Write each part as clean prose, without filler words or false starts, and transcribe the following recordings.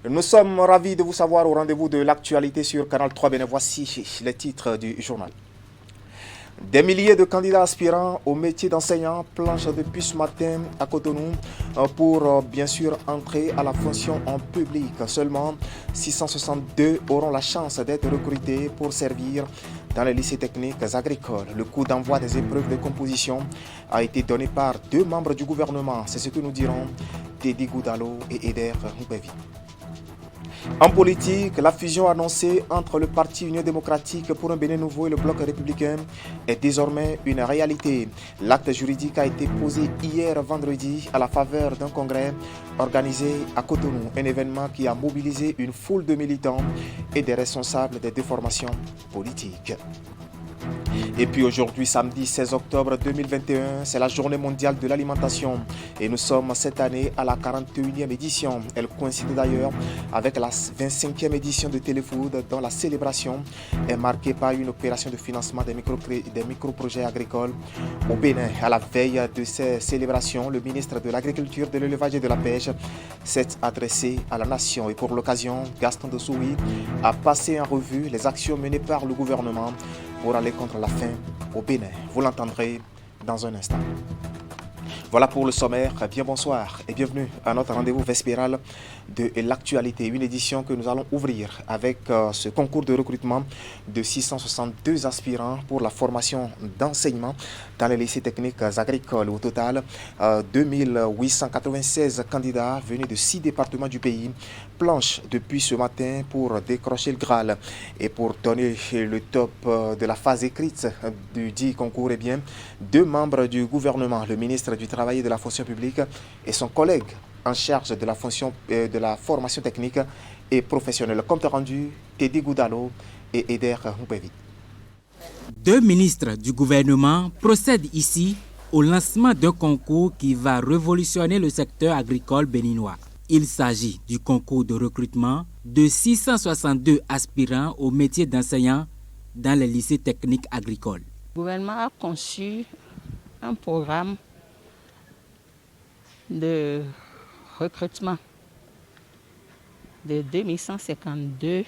Nous sommes ravis de vous savoir au rendez-vous de l'actualité sur Canal 3 Bénin. Voici les titres du journal. Des milliers de candidats aspirants au métier d'enseignant planchent depuis ce matin à Cotonou pour bien sûr entrer à la fonction en public. Seulement 662 auront la chance d'être recrutés pour servir dans les lycées techniques agricoles. Le coup d'envoi des épreuves de composition a été donné par deux membres du gouvernement. C'est ce que nous dirons Teddy Goudalo et Eder Roubevi. En politique, la fusion annoncée entre le Parti Union démocratique pour un Bénin nouveau et le Bloc républicain est désormais une réalité. L'acte juridique a été posé hier vendredi à la faveur d'un congrès organisé à Cotonou, un événement qui a mobilisé une foule de militants et des responsables des deux formations politiques. Et puis aujourd'hui, samedi 16 octobre 2021, c'est la journée mondiale de l'alimentation et nous sommes cette année à la 41e édition. Elle coïncide d'ailleurs avec la 25e édition de Téléfood dont la célébration est marquée par une opération de financement des micro-projets agricoles au Bénin. À la veille de ces célébrations, le ministre de l'Agriculture, de l'Élevage et de la Pêche s'est adressé à la nation et pour l'occasion, Gaston Dossoui a passé en revue les actions menées par le gouvernement pour aller contre la faim au Bénin. Vous l'entendrez dans un instant. Voilà pour le sommaire. Bien bonsoir et bienvenue à notre rendez-vous vespéral de l'actualité. Une édition que nous allons ouvrir avec ce concours de recrutement de 662 aspirants pour la formation d'enseignement dans les lycées techniques agricoles. Au total, 2896 candidats venus de 6 départements du pays planchent depuis ce matin pour décrocher le Graal. Et pour donner le top de la phase écrite du dit concours, eh bien, deux membres du gouvernement, le ministre du Travail et de la fonction publique et son collègue en charge de la formation technique et professionnelle. Compte rendu, Teddy Goudalo et Eder Roubevi. Deux ministres du gouvernement procèdent ici au lancement d'un concours qui va révolutionner le secteur agricole béninois. Il s'agit du concours de recrutement de 662 aspirants au métier d'enseignant dans les lycées techniques agricoles. Le gouvernement a conçu un programme de recrutement de 2152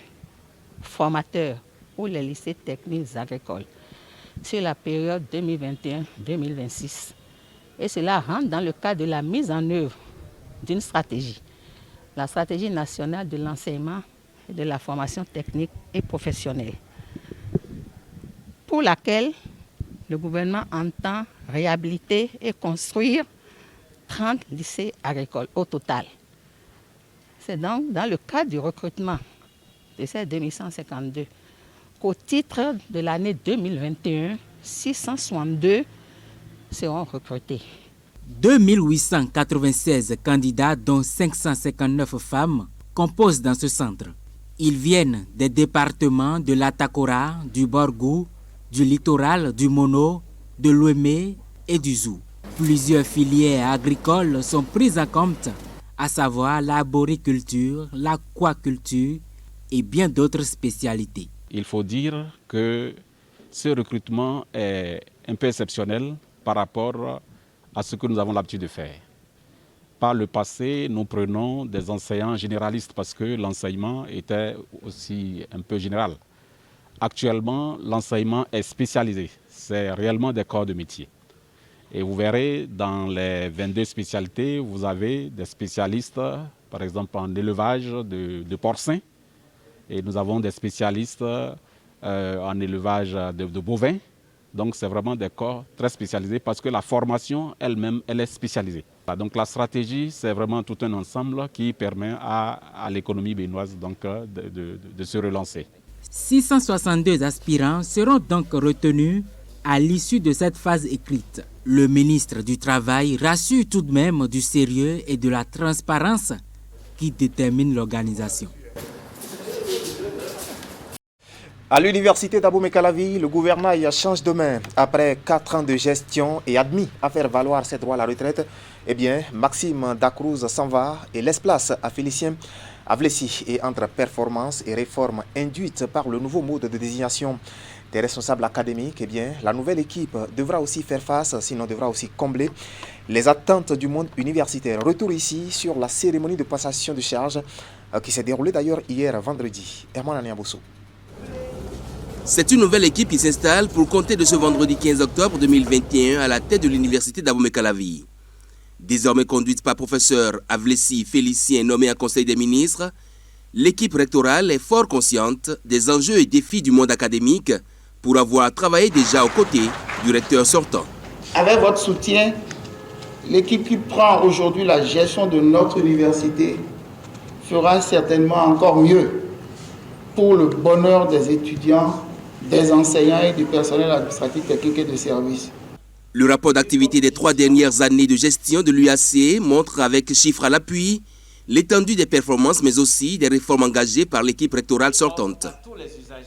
formateurs pour les lycées techniques agricoles sur la période 2021-2026. Et cela rentre dans le cadre de la mise en œuvre d'une stratégie, la stratégie nationale de l'enseignement et de la formation technique et professionnelle, pour laquelle le gouvernement entend réhabiliter et construire 30 lycées agricoles au total. C'est donc dans le cadre du recrutement de ces 2152 qu'au titre de l'année 2021, 662 seront recrutés. 2896 candidats, dont 559 femmes, composent dans ce centre. Ils viennent des départements de l'Atakora, du Borgou, du littoral, du Mono, de l'Ouémé et du Zou. Plusieurs filières agricoles sont prises en compte, à savoir l'arboriculture, l'aquaculture et bien d'autres spécialités. Il faut dire que ce recrutement est un peu exceptionnel par rapport à ce que nous avons l'habitude de faire. Par le passé, nous prenons des enseignants généralistes parce que l'enseignement était aussi un peu général. Actuellement, l'enseignement est spécialisé. C'est réellement des corps de métier. Et vous verrez, dans les 22 spécialités, vous avez des spécialistes, par exemple en élevage de porcins. Et nous avons des spécialistes en élevage de bovins. Donc c'est vraiment des corps très spécialisés parce que la formation elle-même, elle est spécialisée. Donc la stratégie, c'est vraiment tout un ensemble qui permet à l'économie béninoise donc, de se relancer. 662 aspirants seront donc retenus à l'issue de cette phase écrite. Le ministre du Travail rassure tout de même du sérieux et de la transparence qui détermine l'organisation. À l'université d'Abomey-Calavi, le gouvernail change de main. Après 4 ans de gestion et admis à faire valoir ses droits à la retraite, eh bien, Maxime Dacruz s'en va et laisse place à Félicien Avlessi. Et entre performance et réforme induite par le nouveau mode de désignation des responsables académiques, eh bien, la nouvelle équipe devra aussi faire face, sinon devra aussi combler les attentes du monde universitaire. Retour ici sur la cérémonie de passation de charge qui s'est déroulée d'ailleurs hier vendredi. Herman Aniabosso. C'est une nouvelle équipe qui s'installe pour compter de ce vendredi 15 octobre 2021 à la tête de l'université d'Abomey-Calavi. Désormais conduite par professeur Avlessi Félicien nommé en Conseil des ministres, l'équipe rectorale est fort consciente des enjeux et défis du monde académique pour avoir travaillé déjà aux côtés du recteur sortant. Avec votre soutien, l'équipe qui prend aujourd'hui la gestion de notre université fera certainement encore mieux pour le bonheur des étudiants, des enseignants et du personnel administratif, technique et de service. Le rapport d'activité des 3 dernières années de gestion de l'UAC montre avec chiffres à l'appui l'étendue des performances mais aussi des réformes engagées par l'équipe rectorale sortante.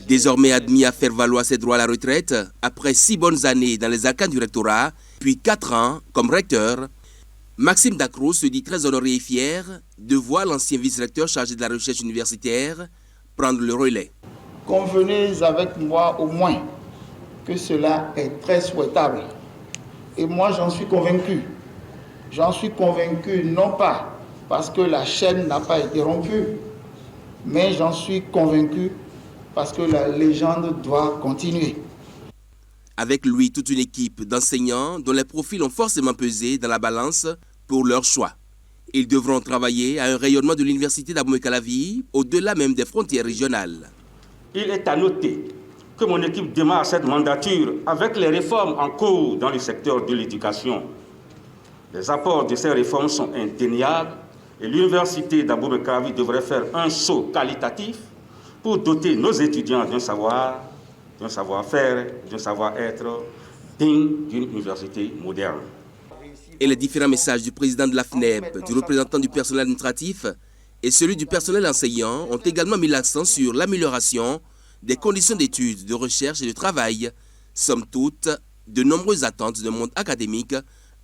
Désormais admis à faire valoir ses droits à la retraite, après 6 bonnes années dans les arcanes du rectorat, puis 4 ans comme recteur, Maxime Dacro se dit très honoré et fier de voir l'ancien vice-recteur chargé de la recherche universitaire prendre le relais. Convenez avec moi au moins que cela est très souhaitable. Et moi, j'en suis convaincu. J'en suis convaincu non pas parce que la chaîne n'a pas été rompue, mais j'en suis convaincu parce que la légende doit continuer. Avec lui, toute une équipe d'enseignants dont les profils ont forcément pesé dans la balance pour leur choix. Ils devront travailler à un rayonnement de l'université d'Abomey-Calavi au-delà même des frontières régionales. Il est à noter que mon équipe démarre cette mandature avec les réformes en cours dans le secteur de l'éducation. Les apports de ces réformes sont indéniables et l'université d'Abomey-Calavi devrait faire un saut qualitatif pour doter nos étudiants d'un savoir, d'un savoir-faire, d'un savoir-être digne d'une université moderne. Et les différents messages du président de la FNEP, du représentant du personnel administratif et celui du personnel enseignant ont également mis l'accent sur l'amélioration des conditions d'études, de recherche et de travail. Somme toute, de nombreuses attentes d'un monde académique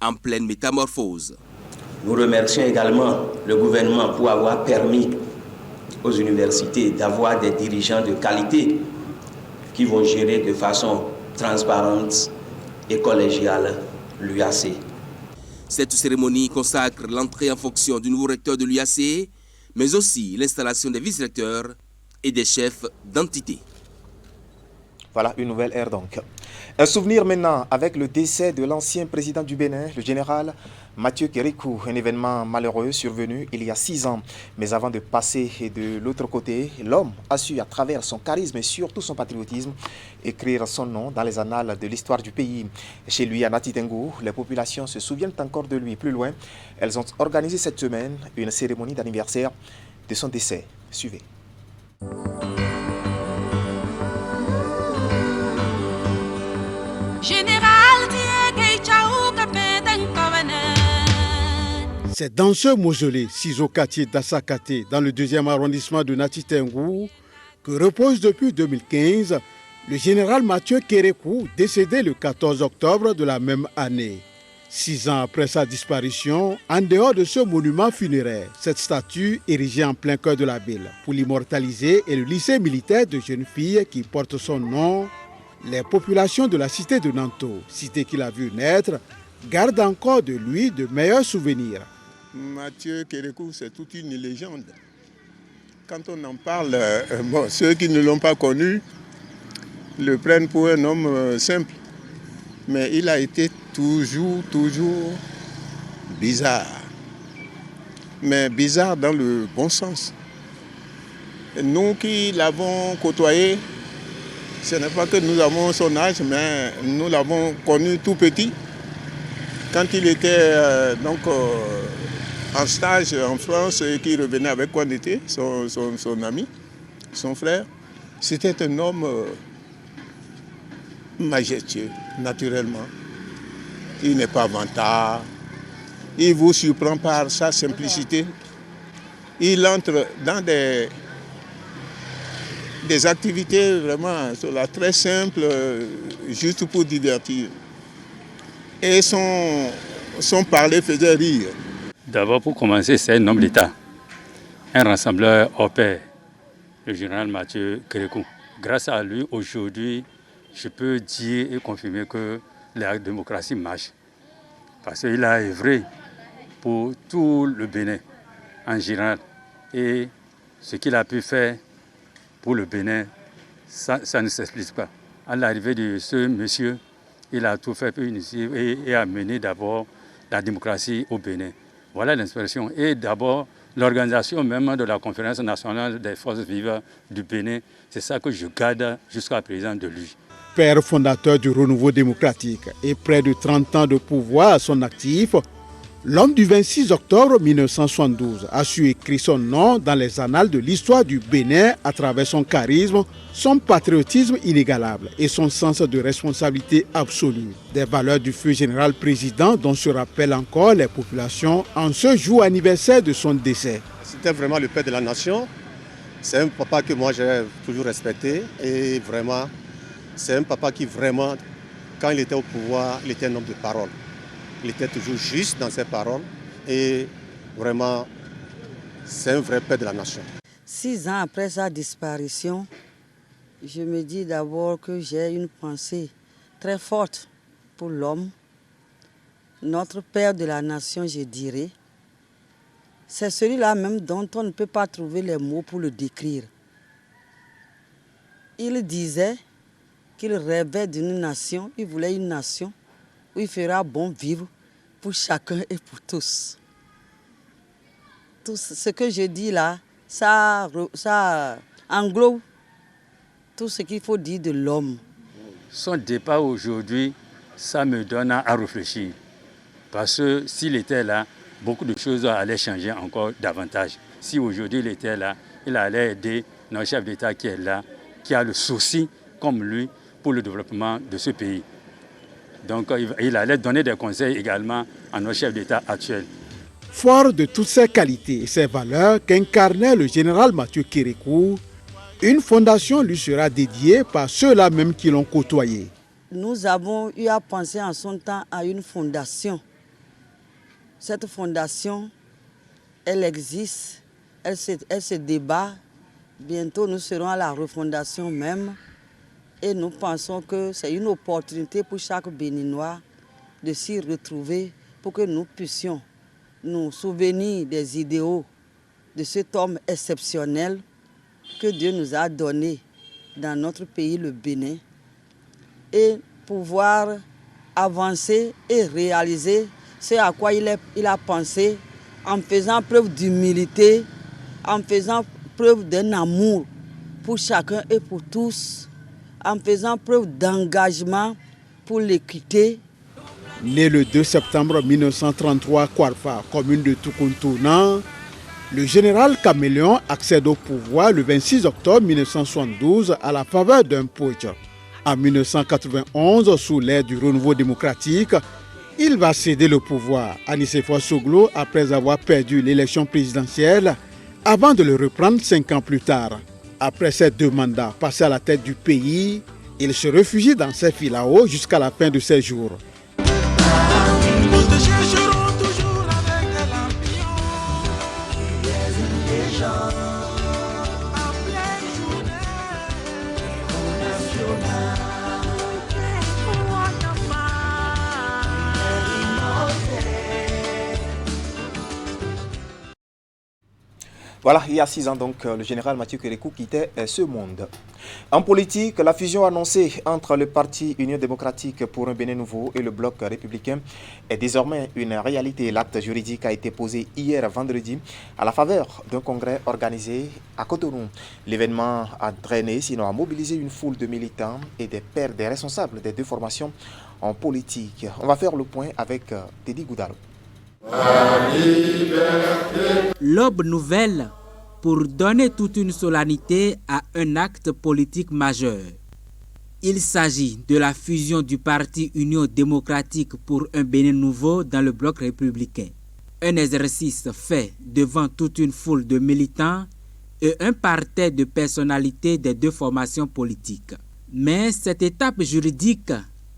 en pleine métamorphose. Nous remercions également le gouvernement pour avoir permis aux universités d'avoir des dirigeants de qualité qui vont gérer de façon transparente et collégiale l'UAC. Cette cérémonie consacre l'entrée en fonction du nouveau recteur de l'UAC, mais aussi l'installation des vice-recteurs et des chefs d'entité. Voilà une nouvelle ère donc. Un souvenir maintenant avec le décès de l'ancien président du Bénin, le général Mathieu Kérékou, un événement malheureux survenu il y a 6 ans. Mais avant de passer de l'autre côté, l'homme a su à travers son charisme et surtout son patriotisme écrire son nom dans les annales de l'histoire du pays. Chez lui à Nati Tengu, les populations se souviennent encore de lui. Plus loin, elles ont organisé cette semaine une cérémonie d'anniversaire de son décès. Suivez. C'est dans ce mausolée, Sizokati d'Assakate, dans le 2e arrondissement de Nati Tengu, que repose depuis 2015 le général Mathieu Kérékou, décédé le 14 octobre de la même année. 6 ans après sa disparition, en dehors de ce monument funéraire, cette statue érigée en plein cœur de la ville pour l'immortaliser est le lycée militaire de jeunes filles qui porte son nom. Les populations de la cité de Nanto, cité qu'il a vu naître, gardent encore de lui de meilleurs souvenirs. Mathieu Kérékou, c'est toute une légende. Quand on en parle, ceux qui ne l'ont pas connu le prennent pour un homme simple. Mais il a été toujours bizarre. Mais bizarre dans le bon sens. Nous qui l'avons côtoyé, ce n'est pas que nous avons son âge, mais nous l'avons connu tout petit. Quand il était en stage en France et qu'il revenait avec Kouandété, son ami, son frère, c'était un homme majestueux, naturellement. Il n'est pas vantard, il vous surprend par sa simplicité. Il entre dans des activités vraiment très simples, juste pour divertir. Et son parler faisait rire. D'abord, pour commencer, c'est un homme d'État, un rassembleur hors pair, le général Mathieu Kérékou. Grâce à lui, aujourd'hui, je peux dire et confirmer que la démocratie marche. Parce qu'il a œuvré pour tout le Bénin en général. Et ce qu'il a pu faire pour le Bénin, ça ne s'explique pas. À l'arrivée de ce monsieur, il a tout fait pour initier et amener d'abord la démocratie au Bénin. Voilà l'inspiration. Et d'abord, l'organisation même de la conférence nationale des forces vives du Bénin, c'est ça que je garde jusqu'à présent de lui. Père fondateur du renouveau démocratique et près de 30 ans de pouvoir à son actif, l'homme du 26 octobre 1972 a su écrire son nom dans les annales de l'histoire du Bénin à travers son charisme, son patriotisme inégalable et son sens de responsabilité absolue. Des valeurs du feu général président dont se rappellent encore les populations en ce jour anniversaire de son décès. C'était vraiment le père de la nation. C'est un papa que moi j'ai toujours respecté et vraiment, c'est un papa qui vraiment, quand il était au pouvoir, il était un homme de parole. Il était toujours juste dans ses paroles et vraiment, c'est un vrai père de la nation. 6 ans après sa disparition, je me dis d'abord que j'ai une pensée très forte pour l'homme, notre père de la nation, je dirais. C'est celui-là même dont on ne peut pas trouver les mots pour le décrire. Il disait qu'il rêvait d'une nation, il voulait une nation où il fera bon vivre pour chacun et pour tous. Tout ce que je dis là, ça englobe tout ce qu'il faut dire de l'homme. Son départ aujourd'hui, ça me donne à réfléchir. Parce que s'il était là, beaucoup de choses allaient changer encore davantage. Si aujourd'hui il était là, il allait aider notre chef d'État qui est là, qui a le souci, comme lui, pour le développement de ce pays. Donc il allait donner des conseils également à notre chef d'État actuel. Fort de toutes ces qualités et ces valeurs qu'incarnait le général Mathieu Kérékou, une fondation lui sera dédiée par ceux-là même qui l'ont côtoyé. Nous avons eu à penser en son temps à une fondation. Cette fondation, elle existe, elle se débat. Bientôt, nous serons à la refondation même. Et nous pensons que c'est une opportunité pour chaque Béninois de s'y retrouver pour que nous puissions nous souvenir des idéaux de cet homme exceptionnel que Dieu nous a donné dans notre pays, le Bénin, et pouvoir avancer et réaliser ce à quoi il a pensé en faisant preuve d'humilité, en faisant preuve d'un amour pour chacun et pour tous, en faisant preuve d'engagement pour l'équité. Né le 2 septembre 1933 à Kouarfa, commune de Tukuntounan, le général Caméléon accède au pouvoir le 26 octobre 1972 à la faveur d'un putsch. En 1991, sous l'ère du renouveau démocratique, il va céder le pouvoir à Nicéphore Soglo après avoir perdu l'élection présidentielle avant de le reprendre 5 ans plus tard. Après ses 2 mandats passés à la tête du pays, il se réfugie dans ses filaos jusqu'à la fin de ses jours. Voilà, il y a 6 ans, donc, le général Mathieu Kérékou quittait ce monde. En politique, la fusion annoncée entre le parti Union démocratique pour un Bénin nouveau et le bloc républicain est désormais une réalité. L'acte juridique a été posé hier vendredi à la faveur d'un congrès organisé à Cotonou. L'événement a draîné, sinon a mobilisé une foule de militants et des responsables des 2 formations en politique. On va faire le point avec Teddy Goudalo. L'aube nouvelle pour donner toute une solennité à un acte politique majeur. Il s'agit de la fusion du parti Union démocratique pour un Bénin nouveau dans le bloc républicain. Un exercice fait devant toute une foule de militants et un parterre de personnalités des 2 formations politiques. Mais cette étape juridique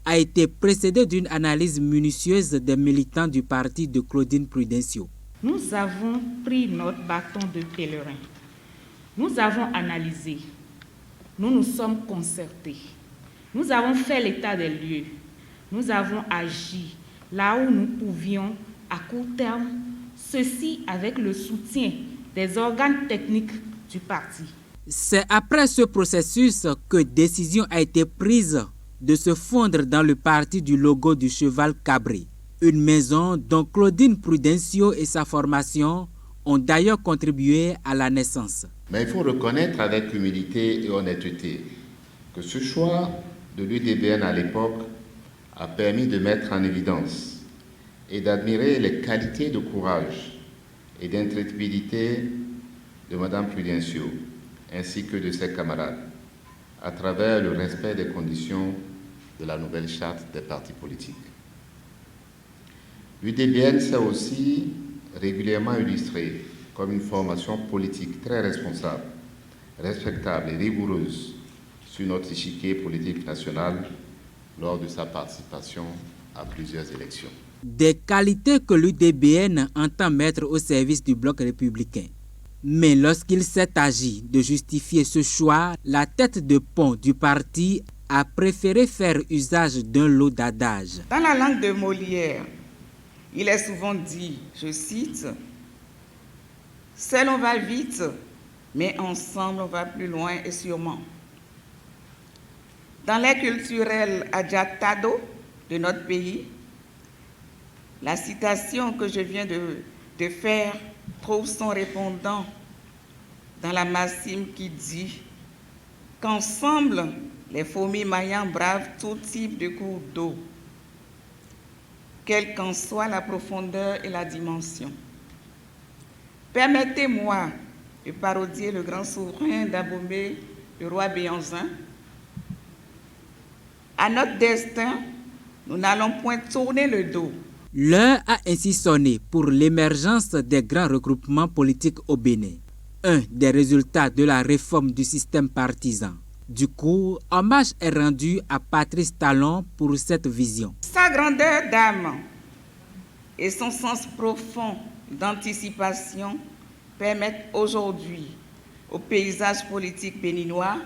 a été précédée d'une analyse minutieuse des militants du parti de Claudine Prudencio. Nous avons pris notre bâton de pèlerin. Nous avons analysé. Nous nous sommes concertés. Nous avons fait l'état des lieux. Nous avons agi là où nous pouvions à court terme, ceci avec le soutien des organes techniques du parti. C'est après ce processus que décision a été prise de se fondre dans le parti du logo du cheval cabré, une maison dont Claudine Prudencio et sa formation ont d'ailleurs contribué à la naissance. Mais il faut reconnaître avec humilité et honnêteté que ce choix de l'UDBN à l'époque a permis de mettre en évidence et d'admirer les qualités de courage et d'intrépidité de Mme Prudencio ainsi que de ses camarades à travers le respect des conditions de la nouvelle charte des partis politiques. L'UDBN s'est aussi régulièrement illustrée comme une formation politique très responsable, respectable et rigoureuse sur notre échiquier politique national lors de sa participation à plusieurs élections. Des qualités que l'UDBN entend mettre au service du bloc républicain. Mais lorsqu'il s'est agi de justifier ce choix, la tête de pont du parti a préféré faire usage d'un lot d'adages. Dans la langue de Molière, il est souvent dit, je cite, « Seul on va vite, mais ensemble on va plus loin et sûrement ». Dans l'air culturel adjatado de notre pays, la citation que je viens de faire trouve son répondant dans la maxime qui dit qu'ensemble, les fourmis maillants bravent tout type de cours d'eau, quelle qu'en soit la profondeur et la dimension. Permettez-moi de parodier le grand souverain d'Abomey, le roi Béanzin. À notre destin, nous n'allons point tourner le dos. L'heure a ainsi sonné pour l'émergence des grands regroupements politiques au Bénin, un des résultats de la réforme du système partisan. Du coup, hommage est rendu à Patrice Talon pour cette vision. Sa grandeur d'âme et son sens profond d'anticipation permettent aujourd'hui au paysage politique béninois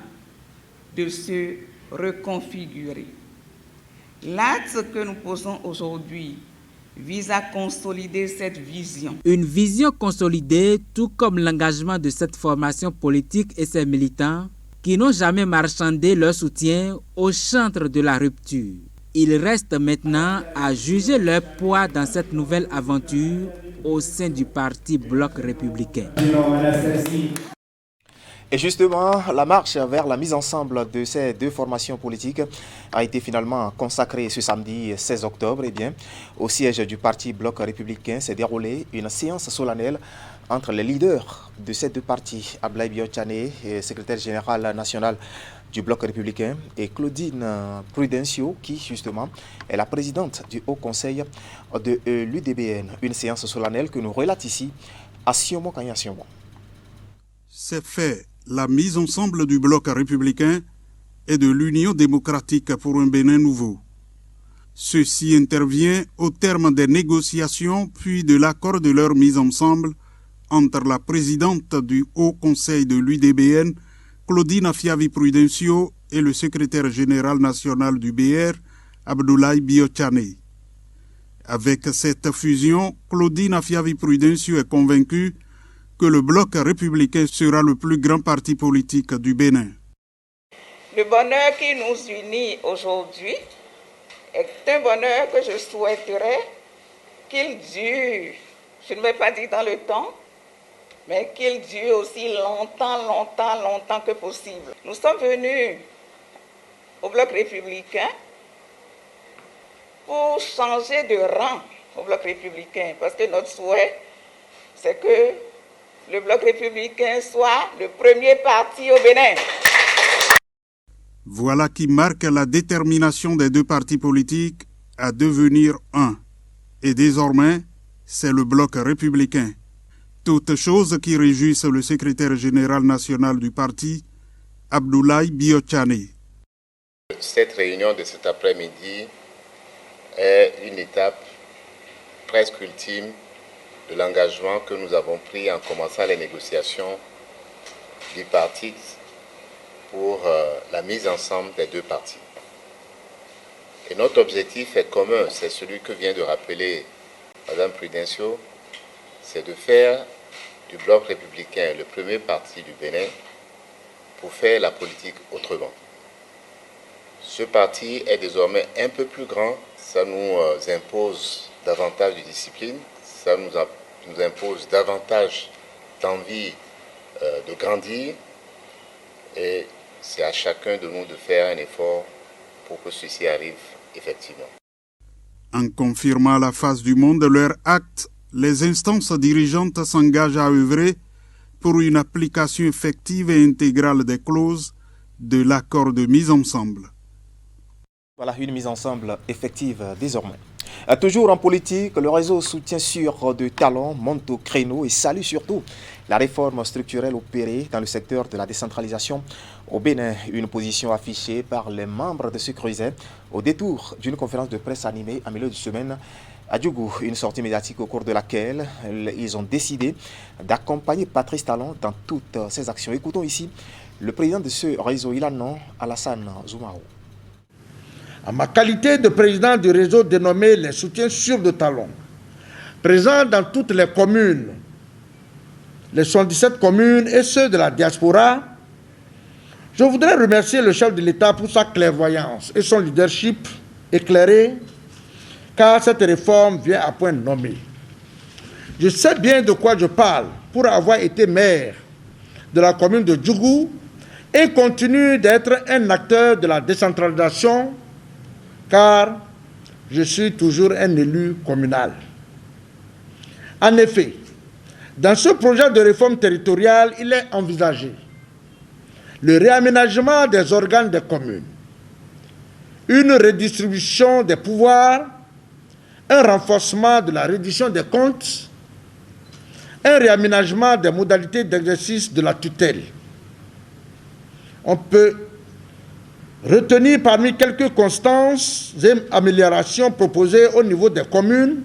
de se reconfigurer. L'acte que nous posons aujourd'hui vise à consolider cette vision. Une vision consolidée, tout comme l'engagement de cette formation politique et ses militants qui n'ont jamais marchandé leur soutien au chantre de la rupture. Il reste maintenant à juger leur poids dans cette nouvelle aventure au sein du parti Bloc républicain. Et justement, la marche vers la mise ensemble de ces deux formations politiques a été finalement consacrée ce samedi 16 octobre. Eh bien, au siège du parti Bloc républicain s'est déroulée une séance solennelle entre les leaders de ces deux partis, Ablaye Biotchane, secrétaire général national du Bloc républicain, et Claudine Prudencio, qui justement est la présidente du Haut Conseil de l'UDBN. Une séance solennelle que nous relate ici à Siomo Kanya Siomo. C'est fait. La mise ensemble du bloc républicain et de l'Union démocratique pour un Bénin nouveau. Ceci intervient au terme des négociations puis de l'accord de leur mise ensemble entre la présidente du Haut Conseil de l'UDBN, Claudine Afiavi Prudencio, et le secrétaire général national du BR, Abdoulaye Biotchane. Avec cette fusion, Claudine Afiavi Prudencio est convaincue que le bloc républicain sera le plus grand parti politique du Bénin. Le bonheur qui nous unit aujourd'hui est un bonheur que je souhaiterais qu'il dure, je ne vais pas dire dans le temps, mais qu'il dure aussi longtemps que possible. Nous sommes venus au bloc républicain pour changer de rang au bloc républicain, parce que notre souhait, c'est que le bloc républicain soit le premier parti au Bénin. Voilà qui marque la détermination des deux partis politiques à devenir un. Et désormais, c'est le bloc républicain. Toutes choses qui réjouissent le secrétaire général national du parti, Abdoulaye Biotchane. Cette réunion de cet après-midi est une étape presque ultime de l'engagement que nous avons pris en commençant les négociations bipartites pour la mise ensemble des deux partis. Et notre objectif est commun, c'est celui que vient de rappeler Mme Prudencio, c'est de faire du Bloc républicain le premier parti du Bénin pour faire la politique autrement. Ce parti est désormais un peu plus grand, ça nous impose davantage de discipline, ça nous impose davantage d'envie de grandir, et c'est à chacun de nous de faire un effort pour que ceci arrive effectivement. En confirmant la face du monde de leur acte, les instances dirigeantes s'engagent à œuvrer pour une application effective et intégrale des clauses de l'accord de mise ensemble. Voilà une mise ensemble effective désormais. Toujours en politique, le réseau soutien sûr de talents monte au créneau et salue surtout la réforme structurelle opérée dans le secteur de la décentralisation au Bénin. Une position affichée par les membres de ce creuset au détour d'une conférence de presse animée en milieu de semaine à Djougou. Une sortie médiatique au cours de laquelle ils ont décidé d'accompagner Patrice Talon dans toutes ses actions. Écoutons ici le président de ce réseau, il a nom Alassane Zoumarou. En ma qualité de président du réseau dénommé les soutiens sûrs de Talon, présent dans toutes les communes, les 77 communes et ceux de la diaspora, je voudrais remercier le chef de l'État pour sa clairvoyance et son leadership éclairé, car cette réforme vient à point nommé. Je sais bien de quoi je parle pour avoir été maire de la commune de Djougou et continue d'être un acteur de la décentralisation, car je suis toujours un élu communal. En effet, dans ce projet de réforme territoriale, il est envisagé le réaménagement des organes des communes, une redistribution des pouvoirs, un renforcement de la reddition des comptes, un réaménagement des modalités d'exercice de la tutelle. On peut retenir parmi quelques constances et améliorations proposées au niveau des communes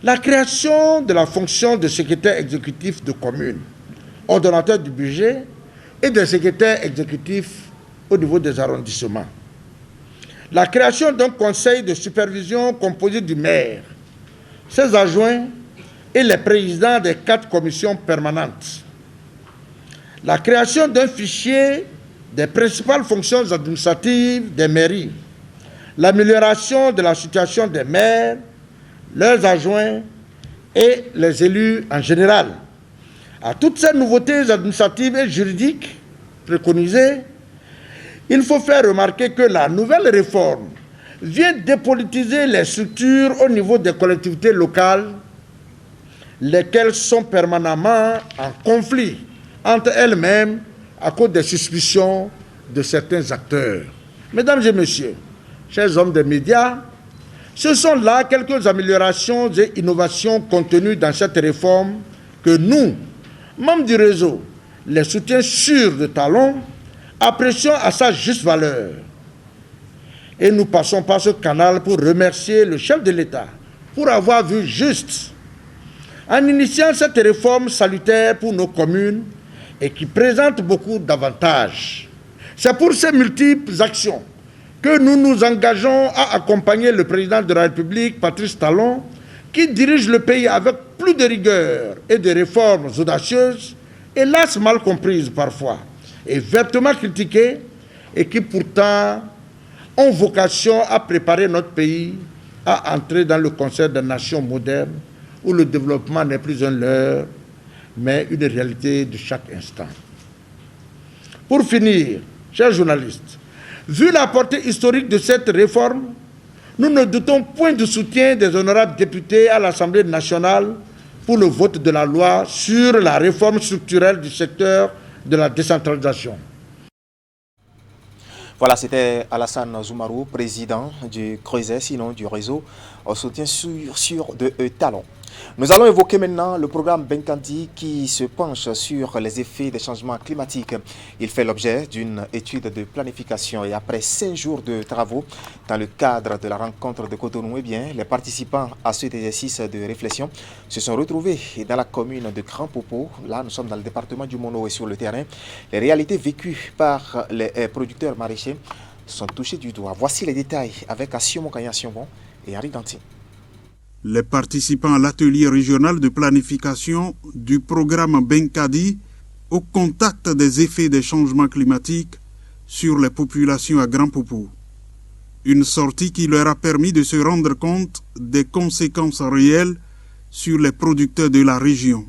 la création de la fonction de secrétaire exécutif de commune, ordonnateur du budget et de secrétaire exécutif au niveau des arrondissements. La création d'un conseil de supervision composé du maire, ses adjoints et les présidents des 4 commissions permanentes. La création d'un fichier des principales fonctions administratives des mairies, l'amélioration de la situation des maires, leurs adjoints et les élus en général. À toutes ces nouveautés administratives et juridiques préconisées, il faut faire remarquer que la nouvelle réforme vient dépolitiser les structures au niveau des collectivités locales, lesquelles sont permanemment en conflit entre elles-mêmes à cause des suspicions de certains acteurs. Mesdames et messieurs, chers hommes des médias, ce sont là quelques améliorations et innovations contenues dans cette réforme que nous, membres du réseau, les soutiens sûrs de Talon, apprécions à sa juste valeur. Et nous passons par ce canal pour remercier le chef de l'État pour avoir vu juste en initiant cette réforme salutaire pour nos communes et qui présente beaucoup d'avantages. C'est pour ces multiples actions que nous nous engageons à accompagner le président de la République, Patrice Talon, qui dirige le pays avec plus de rigueur et de réformes audacieuses, hélas mal comprises parfois, et vertement critiquées, et qui pourtant ont vocation à préparer notre pays à entrer dans le concert des nations modernes, où le développement n'est plus un leurre, mais une réalité de chaque instant. Pour finir, chers journalistes, vu la portée historique de cette réforme, nous ne doutons point du soutien des honorables députés à l'Assemblée nationale pour le vote de la loi sur la réforme structurelle du secteur de la décentralisation. Voilà, c'était Alassane Zoumarou, président du creuset, sinon du réseau au soutien sûr de Talon. Nous allons évoquer maintenant le programme Benkandi qui se penche sur les effets des changements climatiques. Il fait l'objet d'une étude de planification et après 5 jours de travaux dans le cadre de la rencontre de Cotonou, les participants à cet exercice de réflexion se sont retrouvés dans la commune de Grand Popo. Là, nous sommes dans le département du Mono et sur le terrain. Les réalités vécues par les producteurs maraîchers sont touchés du doigt. Voici les détails avec Assiomo Kanya-Sionbon et Henri Danti. Les participants à l'atelier régional de planification du programme Benkadi au contact des effets des changements climatiques sur les populations à Grand Popo. Une sortie qui leur a permis de se rendre compte des conséquences réelles sur les producteurs de la région.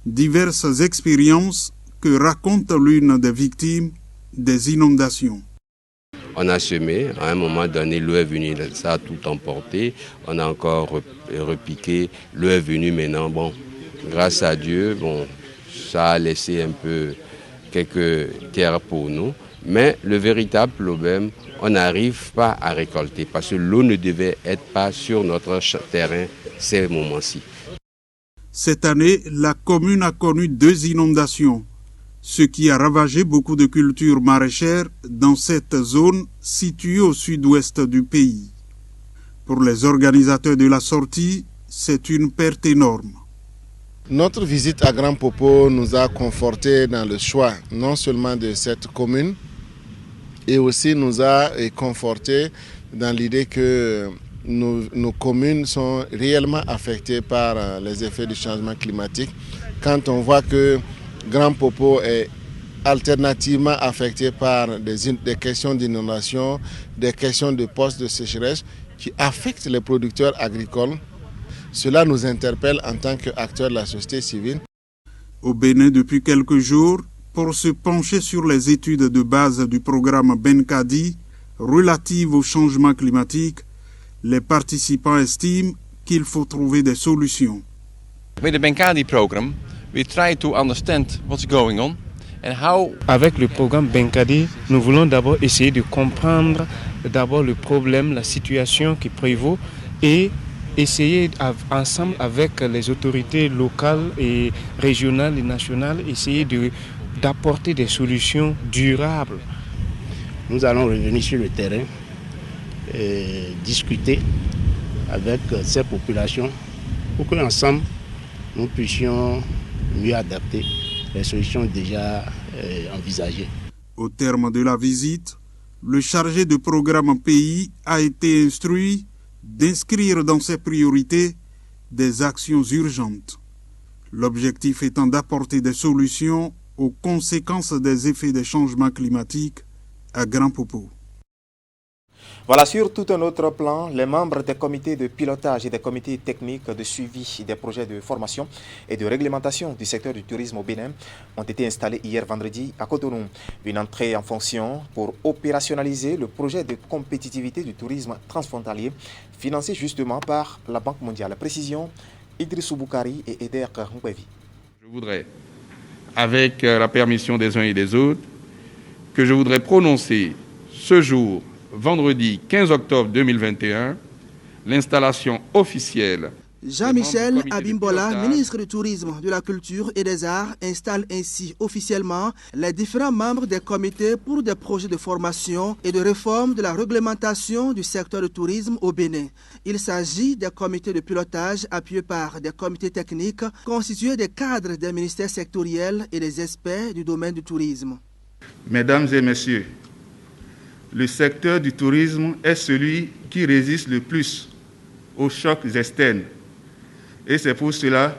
Diverses expériences que raconte l'une des victimes des inondations. On a semé, à un moment donné, l'eau est venue, ça a tout emporté. On a encore repiqué, l'eau est venue maintenant. Bon, grâce à Dieu, bon, ça a laissé un peu quelques terres pour nous. Mais le véritable problème, on n'arrive pas à récolter parce que l'eau ne devait être pas sur notre terrain ces moments-ci. Cette année, la commune a connu 2 inondations, ce qui a ravagé beaucoup de cultures maraîchères dans cette zone située au sud-ouest du pays. Pour les organisateurs de la sortie, c'est une perte énorme. Notre visite à Grand Popo nous a confortés dans le choix non seulement de cette commune, et aussi nous a confortés dans l'idée que nos communes sont réellement affectées par les effets du changement climatique. Quand on voit que Grand Popo est alternativement affecté par des questions d'inondation, des questions de postes de sécheresse qui affectent les producteurs agricoles, cela nous interpelle en tant qu'acteurs de la société civile. Au Bénin, depuis quelques jours, pour se pencher sur les études de base du programme Benkadi relatives au changement climatique, les participants estiment qu'il faut trouver des solutions. With the Benkadi program, we try to understand what's going on and how. Avec le programme Benkadi, nous voulons d'abord essayer de comprendre d'abord le problème, la situation qui prévaut et essayer ensemble avec les autorités locales et régionales et nationales, essayer d'apporter des solutions durables. Nous allons revenir sur le terrain et discuter avec ces populations pour qu'ensemble nous puissions mieux adapter les solutions déjà envisagées. Au terme de la visite, le chargé de programme pays a été instruit d'inscrire dans ses priorités des actions urgentes. L'objectif étant d'apporter des solutions aux conséquences des effets des changements climatiques à Grand Popo. Voilà, sur tout un autre plan, les membres des comités de pilotage et des comités techniques de suivi des projets de formation et de réglementation du secteur du tourisme au Bénin ont été installés hier vendredi à Cotonou. Une entrée en fonction pour opérationnaliser le projet de compétitivité du tourisme transfrontalier financé justement par la Banque mondiale. Précision, Idrissou Boukari et Eder Ngwevi. Je voudrais, avec la permission des uns et des autres, que je voudrais prononcer ce jour, vendredi 15 octobre 2021, l'installation officielle. Jean-Michel Abimbola, ministre du Tourisme, de la Culture et des Arts, installe ainsi officiellement les différents membres des comités pour des projets de formation et de réforme de la réglementation du secteur du tourisme au Bénin. Il s'agit des comités de pilotage appuyés par des comités techniques constitués des cadres des ministères sectoriels et des experts du domaine du tourisme. Mesdames et messieurs, le secteur du tourisme est celui qui résiste le plus aux chocs externes. Et c'est pour cela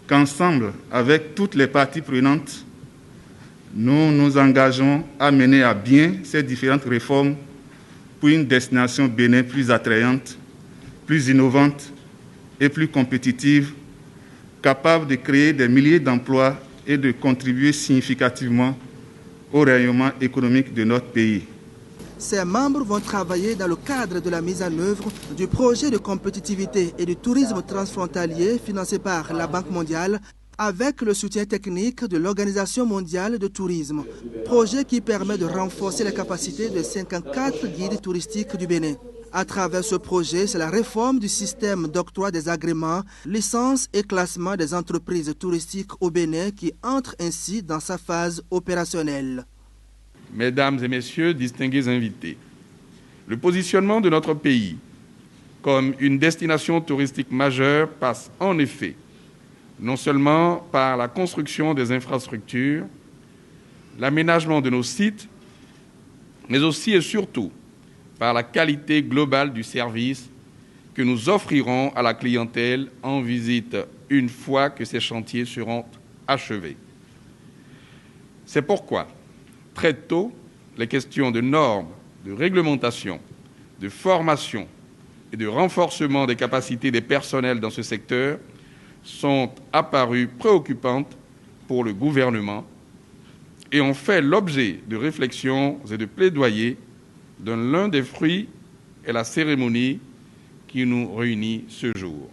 qu'ensemble, avec toutes les parties prenantes, nous nous engageons à mener à bien ces différentes réformes pour une destination Bénin plus attrayante, plus innovante et plus compétitive, capable de créer des milliers d'emplois et de contribuer significativement au rayonnement économique de notre pays. Ces membres vont travailler dans le cadre de la mise en œuvre du projet de compétitivité et du tourisme transfrontalier financé par la Banque mondiale avec le soutien technique de l'Organisation mondiale de tourisme. Projet qui permet de renforcer les capacités de 54 guides touristiques du Bénin. À travers ce projet, c'est la réforme du système d'octroi des agréments, licences et classement des entreprises touristiques au Bénin qui entre ainsi dans sa phase opérationnelle. Mesdames et messieurs, distingués invités, le positionnement de notre pays comme une destination touristique majeure passe en effet non seulement par la construction des infrastructures, l'aménagement de nos sites, mais aussi et surtout par la qualité globale du service que nous offrirons à la clientèle en visite une fois que ces chantiers seront achevés. C'est pourquoi, très tôt, les questions de normes, de réglementation, de formation et de renforcement des capacités des personnels dans ce secteur sont apparues préoccupantes pour le gouvernement et ont fait l'objet de réflexions et de plaidoyers dont l'un des fruits est la cérémonie qui nous réunit ce jour.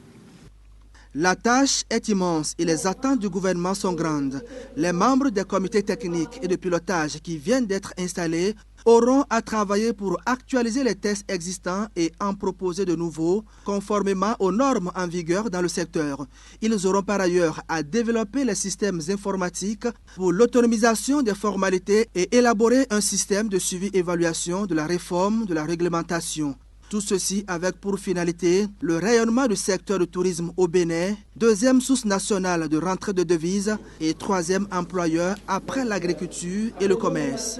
La tâche est immense et les attentes du gouvernement sont grandes. Les membres des comités techniques et de pilotage qui viennent d'être installés auront à travailler pour actualiser les tests existants et en proposer de nouveaux, conformément aux normes en vigueur dans le secteur. Ils auront par ailleurs à développer les systèmes informatiques pour l'autonomisation des formalités et élaborer un système de suivi-évaluation de la réforme de la réglementation. Tout ceci avec pour finalité le rayonnement du secteur du tourisme au Bénin, deuxième source nationale de rentrée de devises et troisième employeur après l'agriculture et le commerce.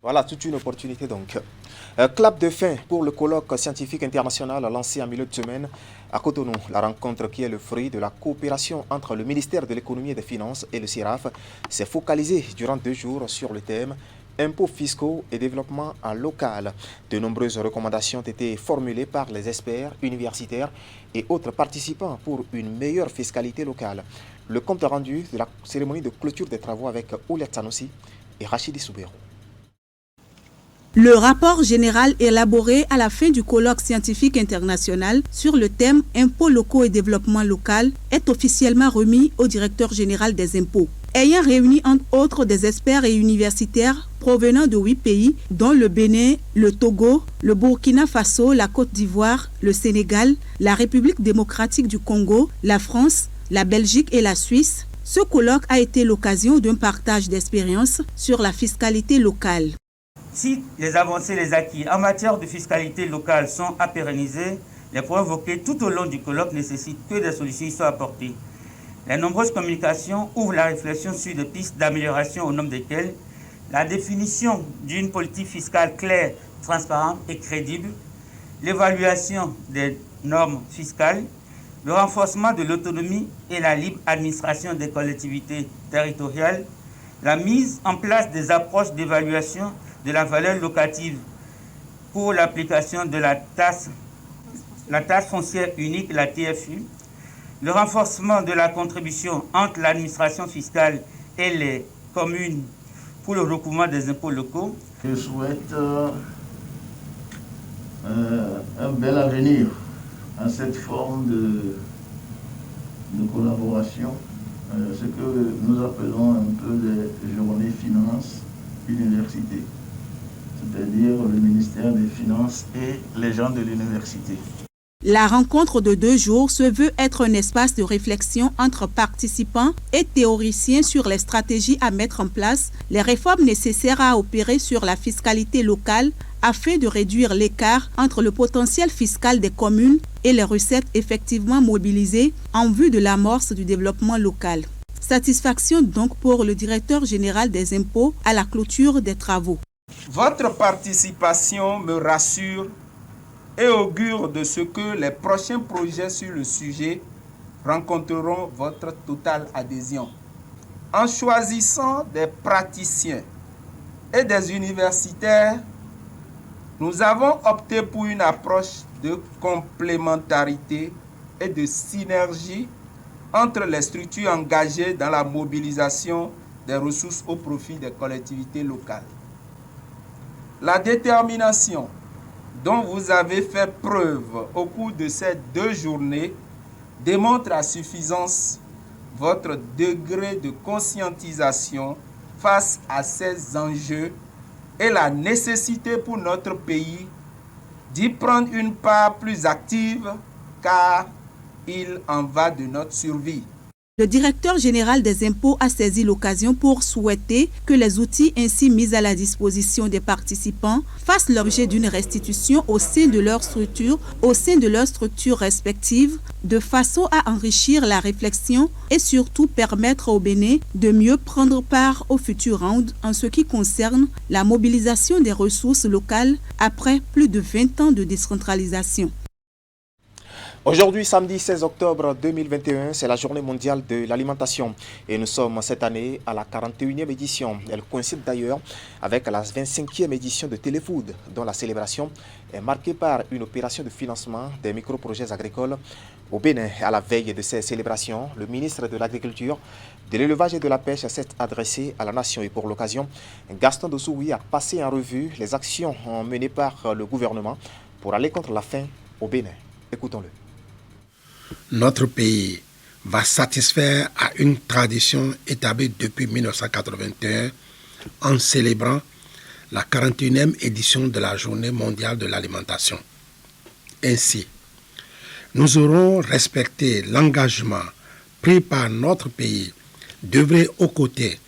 Voilà, toute une opportunité donc. Clap de fin pour le colloque scientifique international lancé en milieu de semaine à Cotonou. La rencontre qui est le fruit de la coopération entre le ministère de l'économie et des finances et le CIRAF s'est focalisée durant 2 jours sur le thème impôts fiscaux et développement en local. De nombreuses recommandations ont été formulées par les experts universitaires et autres participants pour une meilleure fiscalité locale. Le compte rendu de la cérémonie de clôture des travaux avec Ouliat Sanoussi et Rachidi Soubero. Le rapport général élaboré à la fin du colloque scientifique international sur le thème impôts locaux et développement local est officiellement remis au directeur général des impôts. Ayant réuni entre autres des experts et universitaires provenant de 8 pays, dont le Bénin, le Togo, le Burkina Faso, la Côte d'Ivoire, le Sénégal, la République démocratique du Congo, la France, la Belgique et la Suisse, ce colloque a été l'occasion d'un partage d'expériences sur la fiscalité locale. Si les avancées, les acquis en matière de fiscalité locale sont à pérenniser, les points évoqués tout au long du colloque nécessitent que des solutions y soient apportées. Les nombreuses communications ouvrent la réflexion sur des pistes d'amélioration au nombre desquelles la définition d'une politique fiscale claire, transparente et crédible, l'évaluation des normes fiscales, le renforcement de l'autonomie et la libre administration des collectivités territoriales, la mise en place des approches d'évaluation de la valeur locative pour l'application de la taxe foncière unique, la TFU, le renforcement de la contribution entre l'administration fiscale et les communes pour le recouvrement des impôts locaux. Je souhaite un bel avenir à cette forme de collaboration, ce que nous appelons un peu des journées finances-université, c'est-à-dire le ministère des Finances et les gens de l'université. La rencontre de 2 jours se veut être un espace de réflexion entre participants et théoriciens sur les stratégies à mettre en place, les réformes nécessaires à opérer sur la fiscalité locale afin de réduire l'écart entre le potentiel fiscal des communes et les recettes effectivement mobilisées en vue de l'amorce du développement local. Satisfaction donc pour le directeur général des impôts à la clôture des travaux. Votre participation me rassure et augure de ce que les prochains projets sur le sujet rencontreront votre totale adhésion. En choisissant des praticiens et des universitaires, nous avons opté pour une approche de complémentarité et de synergie entre les structures engagées dans la mobilisation des ressources au profit des collectivités locales. La détermination dont vous avez fait preuve au cours de ces 2 journées démontre à suffisance votre degré de conscientisation face à ces enjeux et la nécessité pour notre pays d'y prendre une part plus active car il en va de notre survie. Le directeur général des impôts a saisi l'occasion pour souhaiter que les outils ainsi mis à la disposition des participants fassent l'objet d'une restitution au sein de leurs structures respectives, de façon à enrichir la réflexion et surtout permettre au Bénin de mieux prendre part au futur round en ce qui concerne la mobilisation des ressources locales après plus de 20 ans de décentralisation. Aujourd'hui, samedi 16 octobre 2021, c'est la journée mondiale de l'alimentation et nous sommes cette année à la 41e édition. Elle coïncide d'ailleurs avec la 25e édition de Téléfood, dont la célébration est marquée par une opération de financement des micro-projets agricoles au Bénin. À la veille de ces célébrations, le ministre de l'Agriculture, de l'Élevage et de la Pêche s'est adressé à la nation et pour l'occasion, Gaston Dossoui a passé en revue les actions menées par le gouvernement pour aller contre la faim au Bénin. Écoutons-le. Notre pays va satisfaire à une tradition établie depuis 1981 en célébrant la 41e édition de la Journée mondiale de l'alimentation. Ainsi, nous aurons respecté l'engagement pris par notre pays d'œuvrer aux côtés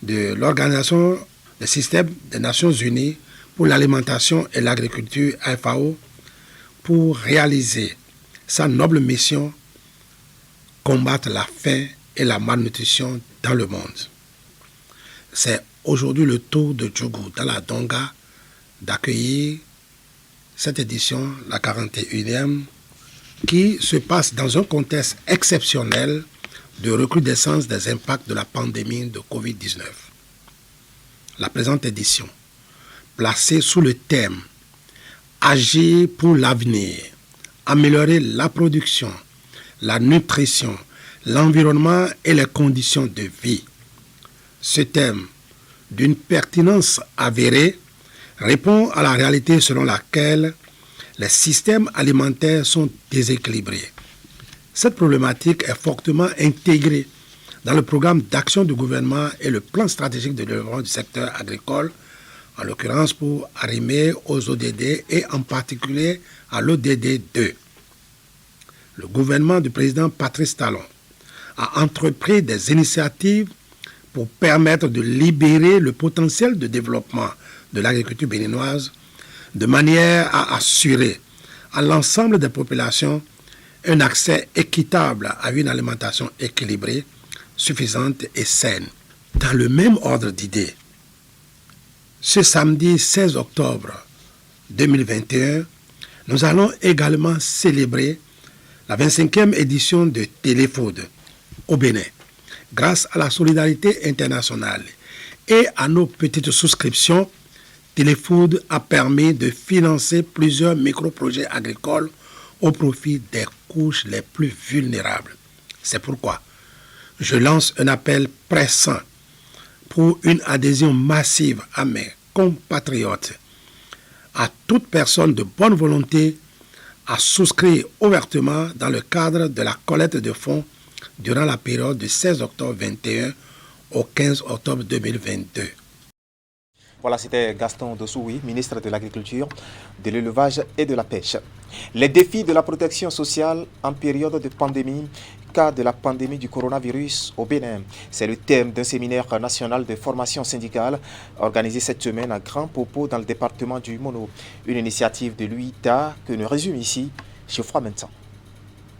de l'Organisation du Système des Nations Unies pour l'alimentation et l'agriculture FAO pour réaliser sa noble mission, combattre la faim et la malnutrition dans le monde. C'est aujourd'hui le tour de Djougou dans la Donga d'accueillir cette édition, la 41e, qui se passe dans un contexte exceptionnel de recrudescence des impacts de la pandémie de Covid-19. La présente édition, placée sous le thème « Agir pour l'avenir », améliorer la production, la nutrition, l'environnement et les conditions de vie. Ce thème, d'une pertinence avérée, répond à la réalité selon laquelle les systèmes alimentaires sont déséquilibrés. Cette problématique est fortement intégrée dans le programme d'action du gouvernement et le plan stratégique de développement du secteur agricole, en l'occurrence pour arrimer aux ODD et en particulier à l'ODD 2. Le gouvernement du président Patrice Talon a entrepris des initiatives pour permettre de libérer le potentiel de développement de l'agriculture béninoise de manière à assurer à l'ensemble des populations un accès équitable à une alimentation équilibrée, suffisante et saine. Dans le même ordre d'idées, ce samedi 16 octobre 2021, nous allons également célébrer la 25e édition de Téléfood au Bénin. Grâce à la solidarité internationale et à nos petites souscriptions, Téléfood a permis de financer plusieurs micro-projets agricoles au profit des couches les plus vulnérables. C'est pourquoi je lance un appel pressant pour une adhésion massive à mes compatriotes, à toute personne de bonne volonté, à souscrire ouvertement dans le cadre de la collecte de fonds durant la période du 16 octobre 2021 au 15 octobre 2022. Voilà, c'était Gaston Dossoui, ministre de l'Agriculture, de l'Élevage et de la Pêche. Les défis de la protection sociale en période de pandémie, cas de la pandémie du coronavirus au Bénin. C'est le thème d'un séminaire national de formation syndicale organisé cette semaine à Grand Popo dans le département du Mono. Une initiative de l'UITA que nous résume ici chez Fromentan.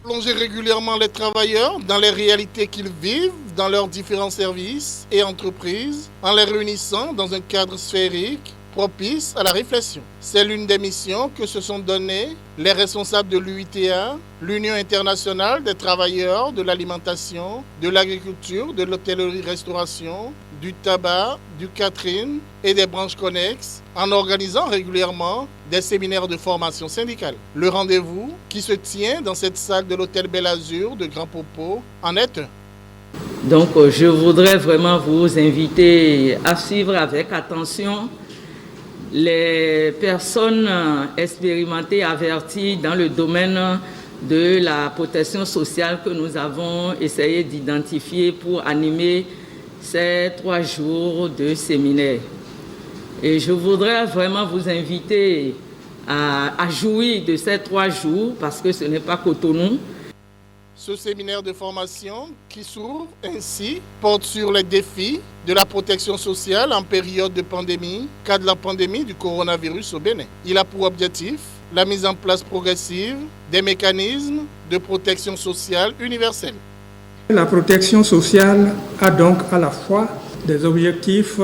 Plonger régulièrement les travailleurs dans les réalités qu'ils vivent dans leurs différents services et entreprises en les réunissant dans un cadre sphérique propice à la réflexion. C'est l'une des missions que se sont données les responsables de l'UITA, l'Union internationale des travailleurs de l'alimentation, de l'agriculture, de l'hôtellerie-restauration, du tabac, du catering et des branches connexes en organisant régulièrement des séminaires de formation syndicale. Le rendez-vous qui se tient dans cette salle de l'hôtel Bel Azur de Grand Popo en est un. Donc je voudrais vraiment vous inviter à suivre avec attention les personnes expérimentées, averties dans le domaine de la protection sociale que nous avons essayé d'identifier pour animer ces 3 jours de séminaire. Et je voudrais vraiment vous inviter à jouir de ces 3 jours parce que ce n'est pas Cotonou. Ce séminaire de formation qui s'ouvre ainsi porte sur les défis de la protection sociale en période de pandémie, cas de la pandémie du coronavirus au Bénin. Il a pour objectif la mise en place progressive des mécanismes de protection sociale universelle. La protection sociale a donc à la fois des objectifs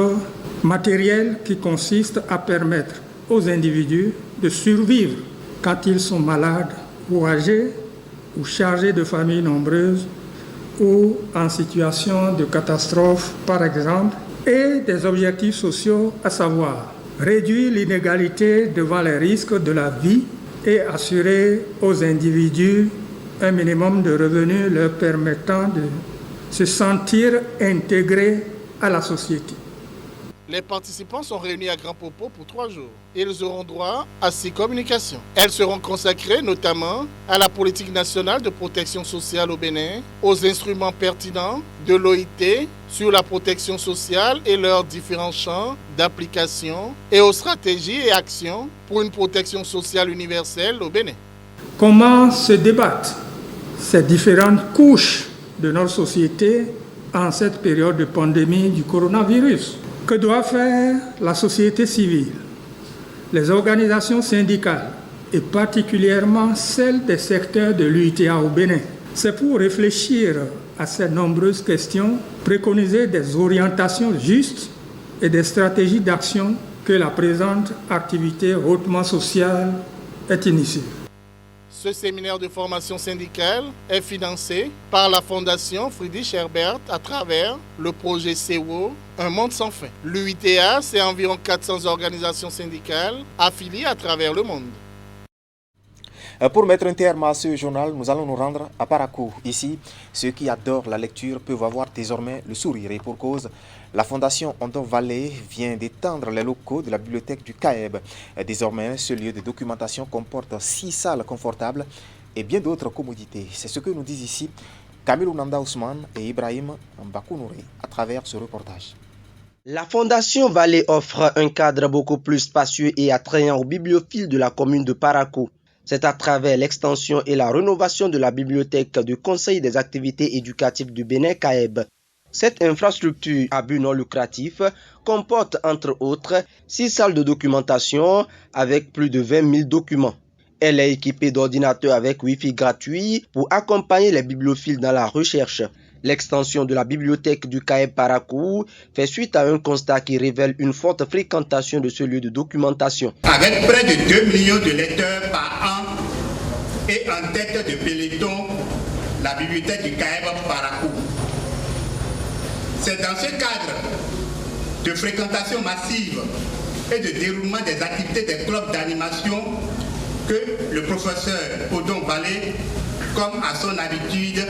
matériels qui consistent à permettre aux individus de survivre quand ils sont malades ou âgés ou chargés de familles nombreuses ou en situation de catastrophe par exemple, et des objectifs sociaux à savoir réduire l'inégalité devant les risques de la vie et assurer aux individus un minimum de revenus leur permettant de se sentir intégrés à la société. Les participants sont réunis à Grand Popo pour 3 jours. Ils auront droit à 6 communications. Elles seront consacrées notamment à la politique nationale de protection sociale au Bénin, aux instruments pertinents de l'OIT sur la protection sociale et leurs différents champs d'application et aux stratégies et actions pour une protection sociale universelle au Bénin. Comment se débattent ces différentes couches de notre société en cette période de pandémie du coronavirus? Que doit faire la société civile, les organisations syndicales et particulièrement celles des secteurs de l'UITA au Bénin? C'est pour réfléchir à ces nombreuses questions, préconiser des orientations justes et des stratégies d'action que la présente activité hautement sociale est initiée. Ce séminaire de formation syndicale est financé par la Fondation Friedrich Herbert à travers le projet CEWO, Un monde sans fin. L'UITA, c'est environ 400 organisations syndicales affiliées à travers le monde. Pour mettre un terme à ce journal, nous allons nous rendre à Parakou. Ici, ceux qui adorent la lecture peuvent avoir désormais le sourire. Et pour cause, la Fondation Ondon Vallée vient d'étendre les locaux de la bibliothèque du CAEB. Désormais, ce lieu de documentation comporte 6 salles confortables et bien d'autres commodités. C'est ce que nous disent ici Kamil Ounanda Ousmane et Ibrahim Mbakounouré à travers ce reportage. La Fondation Vallée offre un cadre beaucoup plus spacieux et attrayant aux bibliophiles de la commune de Parakou. C'est à travers l'extension et la rénovation de la bibliothèque du Conseil des activités éducatives du Bénin CAEB. Cette infrastructure à but non lucratif comporte entre autres 6 salles de documentation avec plus de 20 000 documents. Elle est équipée d'ordinateurs avec Wi-Fi gratuit pour accompagner les bibliophiles dans la recherche. L'extension de la bibliothèque du CAEB Parakou fait suite à un constat qui révèle une forte fréquentation de ce lieu de documentation. Avec près de 2 millions de lecteurs par an et en tête de peloton, la bibliothèque du CAEB Parakou. C'est dans ce cadre de fréquentation massive et de déroulement des activités des clubs d'animation que le professeur Ondon Vallée, comme à son habitude,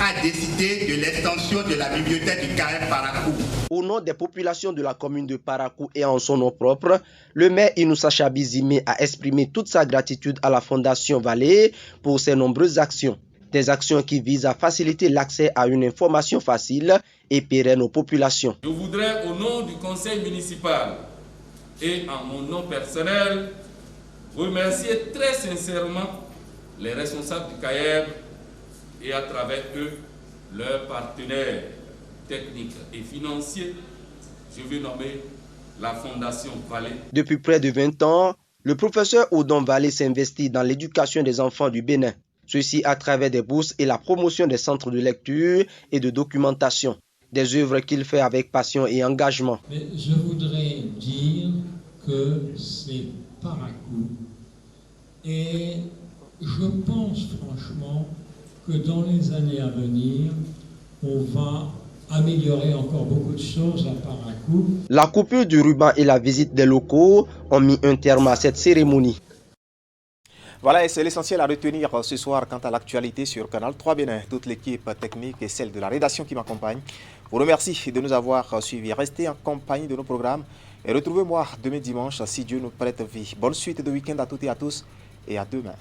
a décidé de l'extension de la bibliothèque du CAEB Parakou. Au nom des populations de la commune de Parakou et en son nom propre, le maire Inoussa Chabizime a exprimé toute sa gratitude à la Fondation Vallée pour ses nombreuses actions. Des actions qui visent à faciliter l'accès à une information facile et pérenne aux populations. Je voudrais, au nom du conseil municipal et en mon nom personnel, remercier très sincèrement les responsables du CAEB et à travers eux, leurs partenaires techniques et financiers. Je veux nommer la Fondation Vallée. Depuis près de 20 ans, le professeur Ondon Vallée s'investit dans l'éducation des enfants du Bénin. Ceci à travers des bourses et la promotion des centres de lecture et de documentation. Des œuvres qu'il fait avec passion et engagement. Mais je voudrais dire que c'est Parakou. Et je pense franchement que dans les années à venir, on va améliorer encore beaucoup de choses à Parakou. La coupure du ruban et la visite des locaux ont mis un terme à cette cérémonie. Voilà, et c'est l'essentiel à retenir ce soir quant à l'actualité sur Canal 3 Bénin. Toute l'équipe technique et celle de la rédaction qui m'accompagne vous remercie de nous avoir suivis. Restez en compagnie de nos programmes et retrouvez-moi demain dimanche si Dieu nous prête vie. Bonne suite de week-end à toutes et à tous et à demain.